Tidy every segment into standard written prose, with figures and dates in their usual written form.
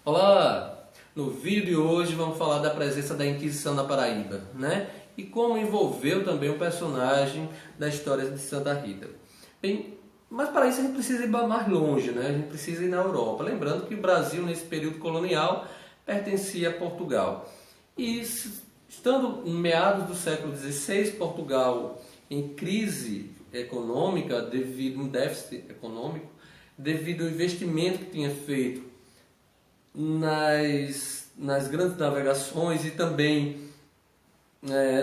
Olá! No vídeo de hoje vamos falar da presença da Inquisição na Paraíba, né? E como envolveu também o personagem da história de Santa Rita. Bem, mas para isso a gente precisa ir mais longe, né? A gente precisa ir na Europa. Lembrando que o Brasil, nesse período colonial, pertencia a Portugal. E estando em meados do século XVI, Portugal em crise econômica, devido a um déficit econômico, devido ao investimento que tinha feito nas grandes navegações e também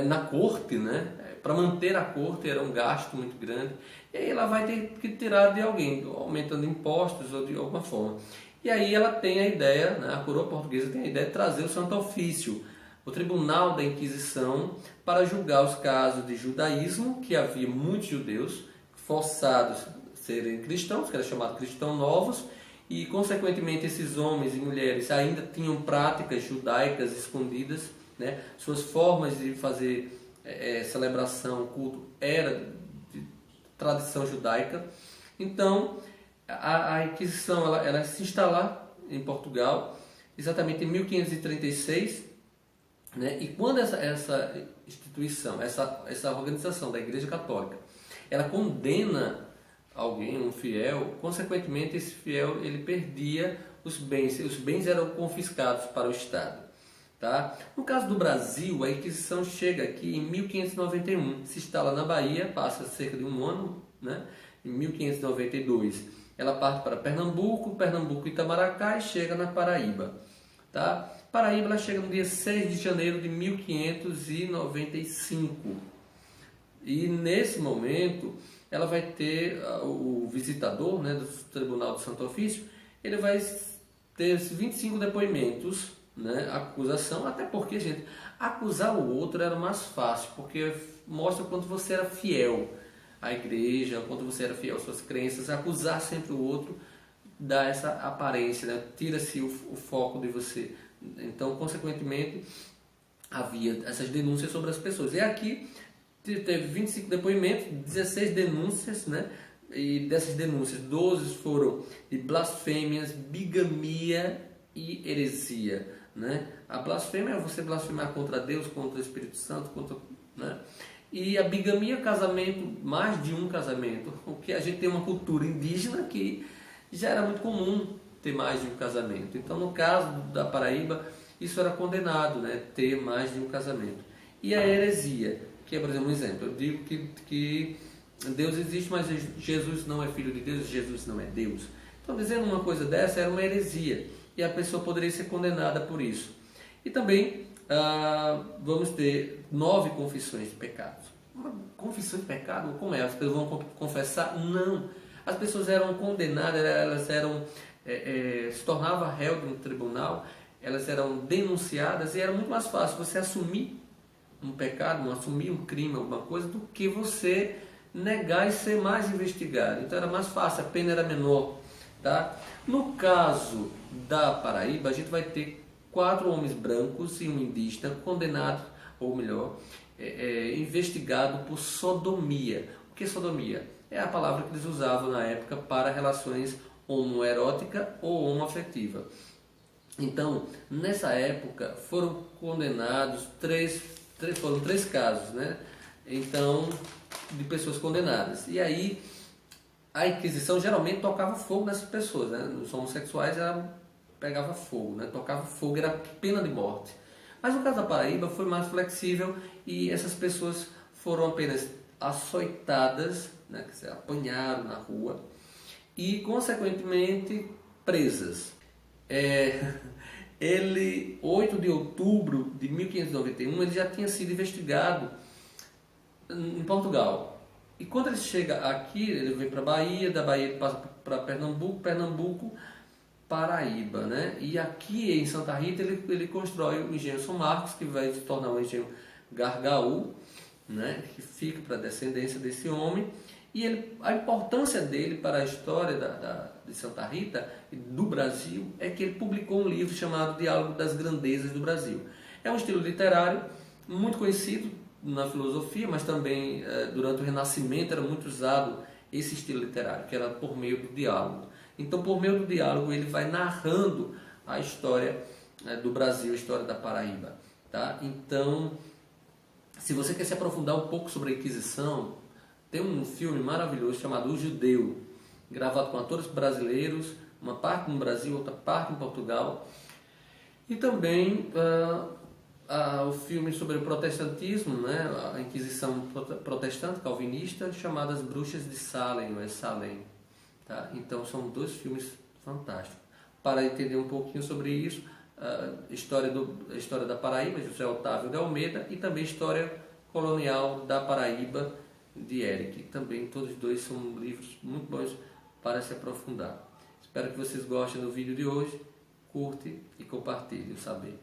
na corte, né? Para manter a corte era um gasto muito grande. E aí ela vai ter que tirar de alguém, aumentando impostos ou de alguma forma. E aí ela tem a ideia, né? A coroa portuguesa tem a ideia de trazer o Santo Ofício, o Tribunal da Inquisição, para julgar os casos de judaísmo, que havia muitos judeus forçados a serem cristãos, que era chamado cristãos novos, e consequentemente esses homens e mulheres ainda tinham práticas judaicas escondidas, né? Suas formas de fazer celebração, culto, era de tradição judaica. Então a Inquisição ela se instala em Portugal exatamente em 1536, né? E quando essa instituição, essa organização da Igreja Católica, ela condena alguém, um fiel, consequentemente esse fiel ele perdia os bens eram confiscados para o Estado. Tá? No caso do Brasil, a Inquisição chega aqui em 1591, se instala na Bahia, passa cerca de um ano, né? Em 1592 ela parte para Pernambuco, Itamaracá e chega na Paraíba. Tá? Paraíba ela chega no dia 6 de janeiro de 1595 e nesse momento ela vai ter o visitador, né, do Tribunal do Santo Ofício, ele vai ter 25 depoimentos, né, acusação, até porque, gente, acusar o outro era mais fácil, porque mostra quanto você era fiel à igreja, quanto você era fiel às suas crenças. Acusar sempre o outro dá essa aparência, né, tira-se o foco de você. Então, consequentemente, havia essas denúncias sobre as pessoas. E aqui teve 25 depoimentos, 16 denúncias, né? E dessas denúncias, 12 foram de blasfêmias, bigamia e heresia, né? A blasfêmia é você blasfemar contra Deus, contra o Espírito Santo, né? E a bigamia é casamento, mais de um casamento, porque a gente tem uma cultura indígena que já era muito comum ter mais de um casamento. Então, no caso da Paraíba, isso era condenado, né? Ter mais de um casamento. E a heresia, que é, por exemplo, um exemplo. Eu digo que Deus existe, mas Jesus não é filho de Deus, Jesus não é Deus. Então, dizendo uma coisa dessa era uma heresia. E a pessoa poderia ser condenada por isso. E também vamos ter 9 confissões de pecados. Uma confissão de pecado, como é? As pessoas vão confessar? Não. As pessoas eram condenadas, elas eram, se tornavam réu no tribunal, elas eram denunciadas e era muito mais fácil você assumir um pecado, assumir um crime, alguma coisa, do que você negar e ser mais investigado. Então era mais fácil, a pena era menor. Tá? No caso da Paraíba, a gente vai ter 4 homens brancos e um indígena condenados, ou melhor, investigado por sodomia. O que é sodomia? É a palavra que eles usavam na época para relações homoerótica ou homoafetiva. Então, nessa época, foram condenados foram 3 casos, né? Então, de pessoas condenadas. E aí, a Inquisição geralmente tocava fogo nessas pessoas, né? Os homossexuais pegava fogo, né? Tocava fogo, era pena de morte. Mas no caso da Paraíba foi mais flexível e essas pessoas foram apenas açoitadas, né? Quer dizer, apanharam na rua e, consequentemente, presas. 8 de outubro de 1591, ele já tinha sido investigado em Portugal. E quando ele chega aqui, ele vem para Bahia, da Bahia ele passa para Pernambuco, Paraíba, né? E aqui em Santa Rita ele constrói o engenho São Marcos, que vai se tornar um engenho Gargaú, né? Que fica para a descendência desse homem. E a importância dele para a história de Santa Rita e do Brasil é que ele publicou um livro chamado Diálogo das Grandezas do Brasil. É um estilo literário muito conhecido na filosofia, mas também durante o Renascimento era muito usado esse estilo literário, que era por meio do diálogo. Então, por meio do diálogo, ele vai narrando a história do Brasil, a história da Paraíba. Tá? Então, se você quer se aprofundar um pouco sobre a Inquisição, tem um filme maravilhoso chamado O Judeu, gravado com atores brasileiros, uma parte no Brasil, outra parte em Portugal. E também o filme sobre o protestantismo, né, a Inquisição protestante calvinista, chamada As Bruxas de Salem, ou Salem. Tá? Então são dois filmes fantásticos. Para entender um pouquinho sobre isso, a história da Paraíba, José Otávio de Almeida, e também História Colonial da Paraíba, de Eric. Também todos os dois são livros muito bons para se aprofundar. Espero que vocês gostem do vídeo de hoje. Curte e compartilhe o saber.